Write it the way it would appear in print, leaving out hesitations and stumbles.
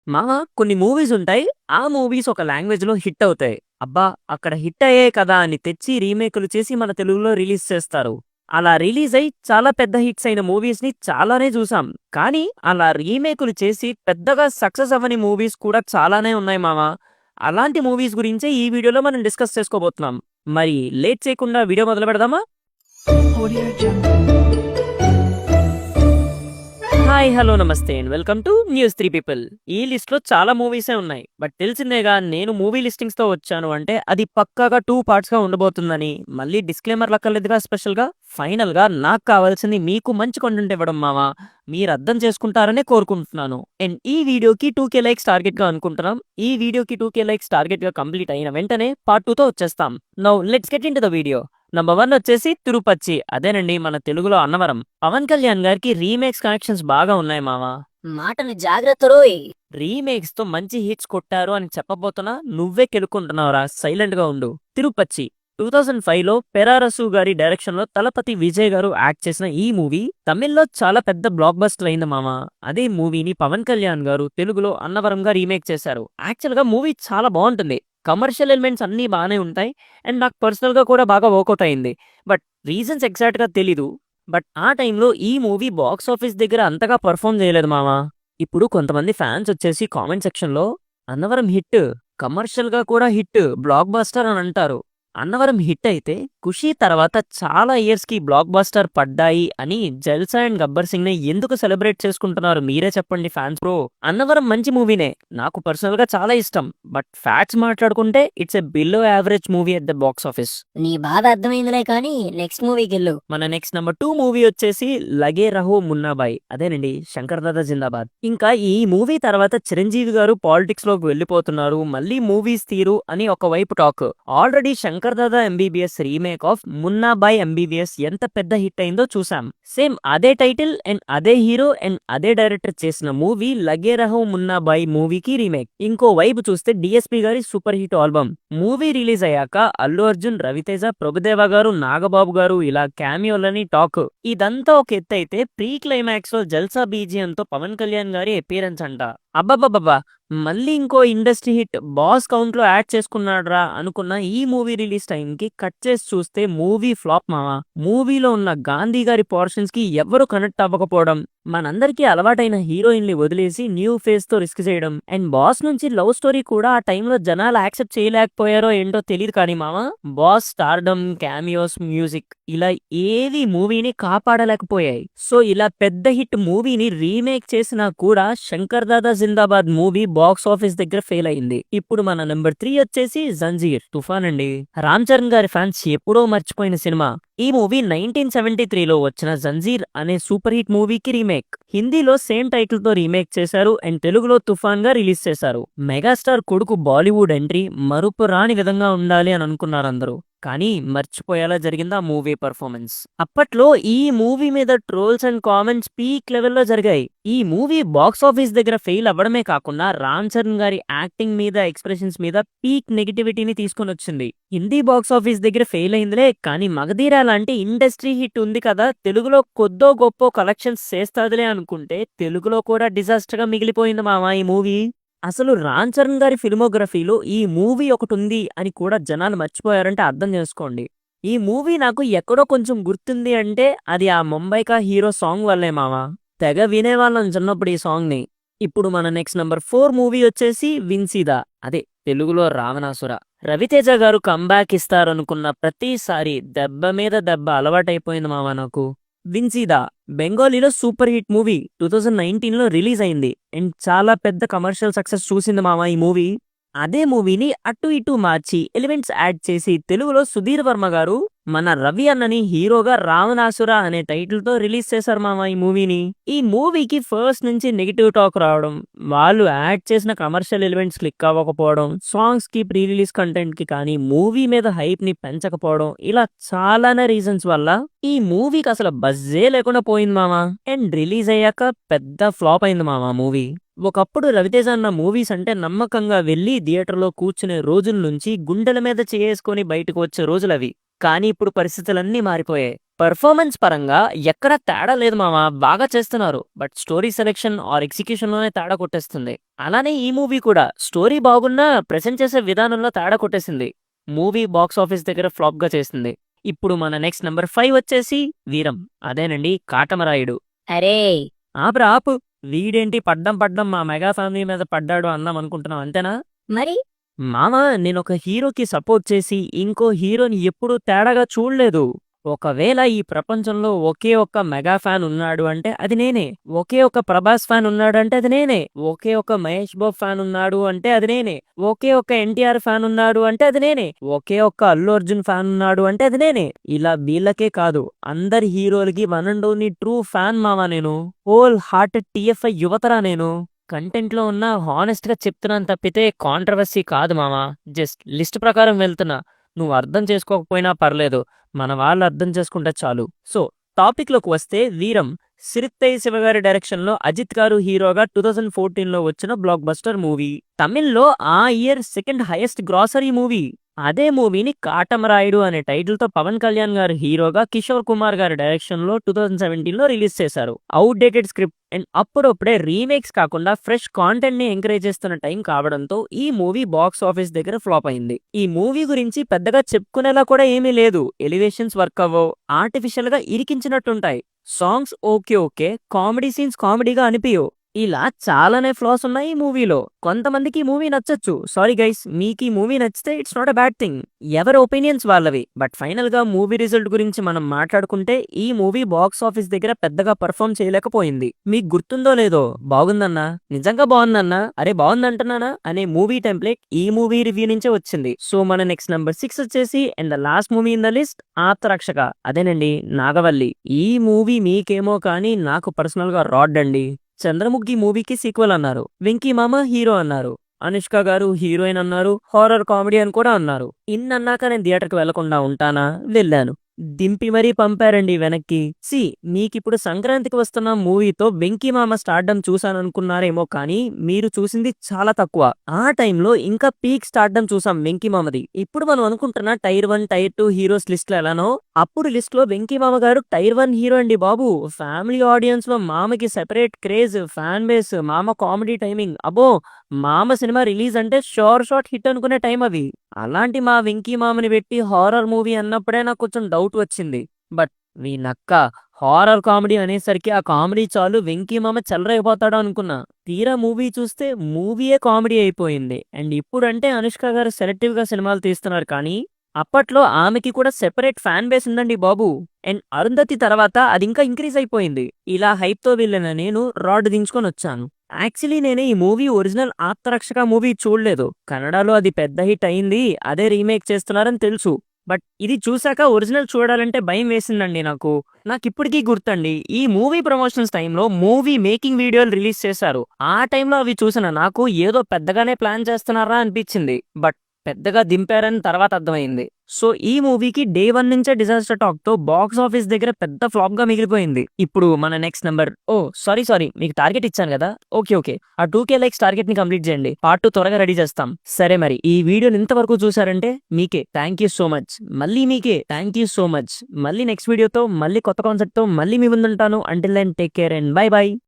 మామ కొన్ని మూవీస్ ఉంటాయి. ఆ మూవీస్ ఒక లాంగ్వేజ్‌లో హిట్ అవుతాయి. అబ్బా! అక్కడ హిట్ అయ్యాయి కదా! అని తెచ్చి రీమేక్‌లు చేసి మన తెలుగులో రిలీజ్ చేస్తారు. అలా రిలీజ్ అయ్యి చాలా పెద్ద హిట్స్ అయిన మూవీస్‌ని చాలానే చూసాం. కానీ అలా రీమేక్‌లు చేసి పెద్దగా సక్సెస్ అవ్వని మూవీస్ కూడా చాలానే ఉన్నాయి మామ. అలాంటి మూవీస్ గురించే ఈ వీడియోలో మనం డిస్కస్ చేసుకోబోతున్నాం. మరి లేట్ చేయకుండా వీడియో మొదలుపెడదామా? Audio Jungle. హాయ్ హలో నమస్తే and welcome to news three people. ఈ లిస్ట్ లో చాలా మూవీసే ఉన్నాయి. బట్ తెలిసిందేగా నేను మూవీ లిస్టింగ్స్ తో వచ్చాను అంటే అది పక్కాగా 2 పార్ట్స్ గా ఉండబోతుందని. మళ్ళీ డిస్క్లైమర్ లక్కర్లేదుగా. స్పెషల్ గా ఫైనల్ గా నాకు కావాల్సింది మీకు మంచి కంటెంట్ ఇవ్వడం మావా. మీరు అర్థం చేసుకుంటారనే కోరుకుంటున్నాను. అండ్ ఈ వీడియోకి 2K లైక్స్ టార్గెట్ గా అనుకుంటున్నాం. ఈ వీడియోకి 2K లైక్స్ టార్గెట్ గా కంప్లీట్ అయిన వెంటనే పార్ట్ 2 తో వచ్చేస్తాం. Now let's get into the video. Number 1 వచ్చేసి తిరుపతి. అదేనండి మన తెలుగులో అన్నవరం. పవన్ కళ్యాణ్ గారికి రీమేక్స్ కనెక్షన్స్ బాగా ఉన్నాయి మామ. మాటని జాగ్రత్త రోయ్. రీమేక్స్ తో మంచి హిట్స్ కొట్టారు అని చెప్పబోతున్నా నువ్వే కెలుకుంటున్నావురా, సైలెంట్ గా ఉండు. తిరుపతి 2005లో పెరారసు గారి డైరెక్షన్ లో తలపతి విజయ్ గారు యాక్ట్ చేసిన ఈ మూవీ తమిళ్లో చాలా పెద్ద బ్లాక్ బస్టర్ అయింది మామ. అదే మూవీని పవన్ కళ్యాణ్ గారు తెలుగులో అన్నవరంగా రీమేక్ చేశారు. యాక్చువల్ గా మూవీ చాలా బాగుంటుంది. కమర్షియల్ ఎలిమెంట్స్ అన్నీ బాగానే ఉంటాయి. అండ్ నాకు పర్సనల్ గా కూడా బాగా వర్కౌట్ అయింది. బట్ రీజన్స్ ఎగ్జాక్ట్ గా తెలీదు. బట్ ఆ టైంలో ఈ మూవీ బాక్స్ ఆఫీస్ దగ్గర అంతగా పర్ఫామ్ చేయలేదు మామ. ఇప్పుడు కొంతమంది ఫ్యాన్స్ వచ్చేసి కామెంట్ సెక్షన్ లో అన్నవరం హిట్, కమర్షియల్ గా కూడా హిట్, బ్లాక్ బస్టర్ అని అంటారు. అన్నవరం హిట్ అయితే ఖుషి తర్వాత చాలా ఇయర్స్ కి బ్లాక్ బస్టర్ పడ్డాయి అని జల్సా అండ్ గబ్బర్ సింగ్ ని ఎందుకు సెలబ్రేట్ చేసుకుంటున్నారు మీరే చెప్పండి ఫ్యాన్స్ బ్రో. అన్నవరం మంచి మూవీనే, నాకు పర్సనల్ గా చాలా ఇష్టం. బట్ ఫ్యాక్ట్స్ మాట్లాడుకుంటే it's a below average movie at the box office. నీ బాధ అర్థమైందిలే కానీ నెక్స్ట్ మూవీకి వెళ్ళు. మన నెక్స్ట్ నెంబర్ 2 మూవీ వచ్చేసి లగే రహో మున్నాబాయ్. అదేనండి శంకర్ దాదా జిందాబాద్. ఇంకా ఈ మూవీ తర్వాత చిరంజీవి గారు పాలిటిక్స్ లోకి వెళ్ళిపోతున్నారు, మళ్ళీ మూవీస్ తీరు అని ఒకవైపు talk. Already Shankar Dada MBBS remake of Munnabhai MBBS ఎంత పెద్ద హిట్ అయిందో చూసాం. సేమ్ అదే టైటిల్ అండ్ అదే హీరో అండ్ అదే డైరెక్టర్ చేసిన మూవీ లగే రహో మున్నాబాయ్ మూవీకి రీమేక్. ఇంకో వైపు చూస్తే డిఎస్పీ గారి super hit album movie release అయ్యాక అల్లు అర్జున్, రవితేజ, ప్రభుదేవ గారు, నాగబాబు గారు ఇలా క్యామియోలని టాక్. ఇదంతా ఒక ఎత్తు అయితే ప్రీ క్లైమాక్స్ లో జల్సా బీజిఎం తో పవన్ కళ్యాణ్ గారి అపీరెన్స్ అంట. అబ్బబ్బబ్బా, మళ్ళీ ఇంకో ఇండస్ట్రీ హిట్ బాస్ కౌంట్ లో యాడ్ చేసుకున్నాడ్రా అనుకున్న ఈ మూవీ రిలీజ్ టైం కి కట్ చేసి చూస్తే మూవీ ఫ్లాప్ మావా. మూవీలో ఉన్న గాంధీ గారి పోర్షన్స్ కి ఎవరు కనెక్ట్ అవ్వకపోవడం, మనందరికీ అలవాటైన హీరోయిన్ వదిలేసి న్యూ ఫేస్ తో రిస్క్ చేయడం, అండ్ బాస్ నుంచి లవ్ స్టోరీ కూడా ఆ టైంలో జనాలు యాక్సెప్ట్ చేయలేకపోయారో ఏంటో తెలియదు కానీ మామ, బాస్ స్టార్డమ్, క్యామియోస్, మ్యూజిక్ ఇలా ఏవి మూవీని కాపాడలేకపోయాయి. సో ఇలా పెద్ద హిట్ మూవీని రీమేక్ చేసినా కూడా శంకర్ దాదా జిందాబాద్ మూవీ బాక్స్ ఆఫీస్ దగ్గర ఫెయిల్ అయింది. ఇప్పుడు మన నెంబర్ 3 వచ్చేసి జంజీర్. తుఫాన్ అండి, రామ్ చరణ్ గారి ఫ్యాన్స్ ఎప్పుడో మర్చిపోయిన సినిమా. ఈ మూవీ 1973లో వచ్చిన జంజీర్ అనే సూపర్ హిట్ మూవీకి రీమేక్. హిందీలో సేమ్ టైటిల్ తో రీమేక్ చేశారు అండ్ తెలుగులో తుఫాన్ గా రిలీజ్ చేశారు. మెగాస్టార్ కొడుకు బాలీవుడ్ ఎంట్రీ మరుపు రాని విధంగా ఉండాలి అని అనుకున్నారు అందరూ. కానీ మర్చిపోయేలా జరిగింది ఆ మూవీ పర్ఫార్మెన్స్. అప్పట్లో ఈ మూవీ మీద ట్రోల్స్ అండ్ కామెంట్స్ పీక్ లెవెల్లో జరిగాయి. ఈ మూవీ బాక్స్ ఆఫీస్ దగ్గర ఫెయిల్ అవ్వడమే కాకుండా రామ్ చరణ్ గారి యాక్టింగ్ మీద, ఎక్స్ప్రెషన్స్ మీద పీక్ నెగిటివిటీని తీసుకొని వచ్చింది. హిందీ బాక్స్ ఆఫీస్ దగ్గర ఫెయిల్ అయిందిలే కానీ మగధీర లాంటి ఇండస్ట్రీ హిట్ ఉంది కదా, తెలుగులో కొద్దో గొప్ప కలెక్షన్స్ చేస్తాదిలే అనుకుంటే తెలుగులో కూడా డిజాస్టర్ గా మిగిలిపోయింది మామ ఈ మూవీ. అసలు రామ్ చరణ్ గారి ఫిల్మోగ్రఫీలో ఈ మూవీ ఒకటి ఉంది అని కూడా జనాలు మర్చిపోయారంటే అర్థం చేసుకోండి. ఈ మూవీ నాకు ఎక్కడో కొంచెం గుర్తుంది అంటే అది ఆ ముంబైకా హీరో సాంగ్ వల్లే మావా. తెగ వినేవాళ్ళం చిన్నప్పుడు ఈ సాంగ్ ని. ఇప్పుడు మన నెక్స్ట్ నెంబర్ 4 మూవీ వచ్చేసి విన్సీదా, అదే తెలుగులో రావణాసుర. రవితేజ గారు కంబ్యాక్ ఇస్తారనుకున్న ప్రతిసారి దెబ్బ మీద దెబ్బ అలవాటైపోయింది మావా నాకు. విన్సీదా బెంగాలీలో సూపర్ హిట్ మూవీ 2019లో రిలీజ్ అయింది అండ్ చాలా పెద్ద కమర్షియల్ సక్సెస్ చూసింది మామ ఈ మూవీ. అదే మూవీని అటు ఇటు మార్చి ఎలిమెంట్స్ యాడ్ చేసి తెలుగులో సుధీర్ వర్మ గారు మన రవి అన్నని హీరోగా రావణాసుర అనే టైటిల్ తో రిలీజ్ చేశారు మామ ఈ మూవీని. ఈ మూవీకి ఫస్ట్ నుంచి నెగిటివ్ టాక్ రావడం, వాళ్ళు యాడ్ చేసిన కమర్షియల్ ఎలిమెంట్స్ క్లిక్ అవ్వకపోవడం, సాంగ్స్ కి ప్రీ రిలీజ్ కంటెంట్ కి కానీ మూవీ మీద హైప్ ని పెంచకపోవడం, ఇలా చాలానే రీజన్స్ వల్ల ఈ మూవీకి అసలు బజ్జే లేకుండా పోయింది మామ. అండ్ రిలీజ్ అయ్యాక పెద్ద ఫ్లాప్ అయింది మామ మూవీ. ఒకప్పుడు రవితేజ అన్న మూవీస్ అంటే నమ్మకంగా వెళ్లి థియేటర్లో కూర్చునే రోజుల నుంచి గుండెల మీద చేసుకొని బయటకు వచ్చే రోజులవి. కానీ ఇప్పుడు పరిస్థితులన్నీ మారిపోయాయి. పెర్ఫార్మెన్స్ పరంగా ఎక్కడ తేడా లేదు మామ, బాగా చేస్తున్నారు. But story selection or execution లోనే తేడా కొట్టేస్తుంది. అలానే ఈ మూవీ కూడా స్టోరీ బాగున్నా ప్రెజెంట్ చేసే విధానంలో తేడా కొట్టేసింది. మూవీ బాక్స్ ఆఫీస్ దగ్గర ఫ్లాప్ గా చేసింది. ఇప్పుడు మన నెక్స్ట్ నెంబర్ 5 వచ్చేసి వీరం. అదేనండి కాటమరాయుడు. అరే ఆపురా ఆపు. వీడేంటి పడ్డం పడ్డం మా మెగా ఫ్యామిలీ మీద పడ్డాడు అన్నాం అనుకుంటున్నాం, అంతేనా? మరి మామ, నేనొక హీరోకి సపోర్ట్ చేసి ఇంకో హీరోని ఎప్పుడూ తేడాగా చూడలేదు. ఒకవేళ ఈ ప్రపంచంలో ఒకే ఒక్క మెగా ఫ్యాన్ ఉన్నాడు అంటే అది నేనే. ఒకే ఒక్క ప్రభాస్ ఫ్యాన్ ఉన్నాడు అంటే అది నేనే. ఒకే ఒక్క మహేష్ బాబు ఫ్యాన్ ఉన్నాడు అంటే అది నేనే. ఒకే ఒక్క ఎన్టీఆర్ ఫ్యాన్ ఉన్నాడు అంటే అది నేనే. ఒకే ఒక్క అల్లు అర్జున్ ఫ్యాన్ ఉన్నాడు అంటే అది నేనే. ఇలా వీళ్ళకే కాదు, అందరి హీరోలకి one and only true fan మామ నేను. హోల్ హార్టెడ్ టీఎఫ్ఐ యువతరా నేను. కంటెంట్ లో ఉన్న హానెస్ట్ గా చెప్తున్నాను తప్పితే కాంట్రవర్సీ కాదు మామ. జస్ట్ లిస్ట్ ప్రకారం వెళ్తున్నా. నువ్వు అర్థం చేసుకోకపోయినా పర్లేదు, మన వాళ్ళు అర్థం చేసుకుంటే చాలు. సో టాపిక్ లోకి వస్తే వీరం సిరిత్తయ్య శివగారి డైరెక్షన్ లో అజిత్ గారు హీరోగా 2014 లో వచ్చిన బ్లాక్ బస్టర్ మూవీ. తమిళ్లో ఆ year second highest grocery movie. అదే మూవీని కాటమరాయుడు అనే టైటిల్ తో పవన్ కళ్యాణ్ గారు హీరోగా కిషోర్ కుమార్ గారి డైరెక్షన్ లో 2017 లో రిలీజ్ చేశారు. అవుట్ డేటెడ్ స్క్రిప్ట్ అండ్ అప్పుడప్పుడే రీమేక్స్ కాకుండా ఫ్రెష్ కాంటెంట్ ని ఎంకరేజ్ చేస్తున్న టైం కావడంతో ఈ మూవీ బాక్స్ ఆఫీస్ దగ్గర ఫ్లాప్ అయింది. ఈ మూవీ గురించి పెద్దగా చెప్పుకునేలా కూడా ఏమీ లేదు. ఎలివేషన్స్ వర్క్ అవ్వవు, ఆర్టిఫిషియల్ గా ఇరికించినట్టుంటాయి. Songs okay okay, comedy scenes కామెడీగా అనిపించవు. ఇలా చాలానే ఫ్లాస్ ఉన్నాయి ఈ మూవీలో. కొంతమందికి ఈ మూవీ నచ్చొచ్చు. సారీ గైస్, మీకు ఈ మూవీ నచ్చితే it's not a bad thing. ఎవరి ఒపీనియన్స్ వాళ్ళవి. బట్ ఫైనల్ గా మూవీ రిజల్ట్ గురించి మనం మాట్లాడుకుంటే ఈ మూవీ బాక్స్ ఆఫీస్ దగ్గర పెద్దగా పర్ఫామ్ చేయలేకపోయింది. మీకు గుర్తుందో లేదో, బాగుందన్నా, నిజంగా బాగుందన్నా, అరే బాగుందంటున్నానా అనే మూవీ టెంప్లెట్ ఈ మూవీ రివ్యూ నుంచే వచ్చింది. సో మన నెక్స్ట్ నెంబర్ 6 వచ్చేసి and the last movie in the list Atmarakshaka. అదేనండి నాగవల్లి. ఈ మూవీ మీకేమో కానీ నాకు పర్సనల్ గా రాడ్ అండి. చంద్రముఖి మూవీకి సీక్వెల్ అన్నారు, వెంకీ మామ హీరో అన్నారు, అనుష్క గారు హీరోయిన్ అన్నారు, హారర్ కామెడీ అని కూడా అన్నారు. ఇన్నన్నాక నేను థియేటర్కి వెళ్లకుండా ఉంటానా? వెళ్ళాను. దింపి మరీ పంపారండి వెనక్కి. మీకిప్పుడు సంక్రాంతికి వస్తున్న మూవీతో వెంకీ మామ స్టార్డమ్ చూసాననుకున్నారేమో కానీ మీరు చూసింది చాలా తక్కువ. ఆ టైంలో ఇంకా పీక్ స్టార్డమ్ చూసాం వెంకీ మామది. ఇప్పుడు మనం అనుకుంటున్న టైర్ 1 టైర్ 2 హీరోస్ లిస్ట్ లో ఎలానో అప్పుడు లిస్ట్ లో వెంకీ మామ గారు టైర్ 1 హీరో అండి బాబు. ఫ్యామిలీ ఆడియన్స్ లో మామకి సెపరేట్ క్రేజ్, ఫ్యాన్ బేస్, మామ కామెడీ టైమింగ్, అబ్బో మామ సినిమా రిలీజ్ అంటే షార్ట్ హిట్ అనుకునే టైం అవి. అలాంటి మా వెంకీ మామని పెట్టి హారర్ మూవీ అన్నప్పుడే నాకు కొంచెం డౌట్ వచ్చింది. బట్ వీనక్క హారర్ కామెడీ అనేసరికి ఆ కామెడీ చాలు వెంకీ మామ చెలరైపోతాడు అనుకున్నా. తీరా మూవీ చూస్తే మూవీయే కామెడీ అయిపోయింది. అండ్ ఇప్పుడంటే అనుష్క గారు సెలెక్టివ్ గా సినిమాలు తీస్తున్నారు కానీ అప్పట్లో ఆమెకి కూడా సెపరేట్ ఫ్యాన్ బేస్ ఉందండి బాబు. అండ్ అరుంధతి తర్వాత అది ఇంకా ఇంక్రీజ్ అయిపోయింది. ఇలా హైప్ తో వెళ్ళిన నేను రాడ్ దించుకొని వచ్చాను. యాక్చువల్లీ నేను ఈ మూవీ ఒరిజినల్ ఆత్మరక్షక మూవీ చూడలేదు. కన్నడలో అది పెద్ద హిట్ అయింది, అదే రీమేక్ చేస్తున్నారని తెలుసు. బట్ ఇది చూసాక ఒరిజినల్ చూడాలంటే భయం వేసిందండి నాకు. ఇప్పటికీ గుర్తండి, ఈ మూవీ ప్రమోషన్స్ టైంలో మూవీ మేకింగ్ వీడియోలు రిలీజ్ చేశారు. ఆ టైంలో అవి చూసిన నాకు ఏదో పెద్దగానే ప్లాన్ చేస్తున్నారా అనిపించింది. బట్ పెద్దగా దింపారని తర్వాత అర్థమైంది. సో ఈ మూవీకి డే 1 నుంచే డిజాస్టర్ టాక్ తో బాక్స్ ఆఫీస్ దగ్గర పెద్ద ఫ్లాప్ గా మిగిలిపోయింది. ఇప్పుడు మన నెక్స్ట్ నెంబర్ సారీ మీకు టార్గెట్ ఇచ్చాను కదా. ఓకే ఆ 2K లైక్స్ టార్గెట్ ని కంప్లీట్ చేయండి. పార్ట్ 2 త్వరగా రెడీ చేస్తాం. సరే మరి ఈ వీడియోని ఇంతవరకు చూసారంటే మీకే థ్యాంక్ యూ సో మచ్. మళ్ళీ మీకే థ్యాంక్ యూ సో మచ్. మళ్ళీ నెక్స్ట్ వీడియోతో మళ్ళీ కొత్త కాన్సెప్ట్ తో మళ్ళీ మీ ముందుంటాను. Until then take care and bye by.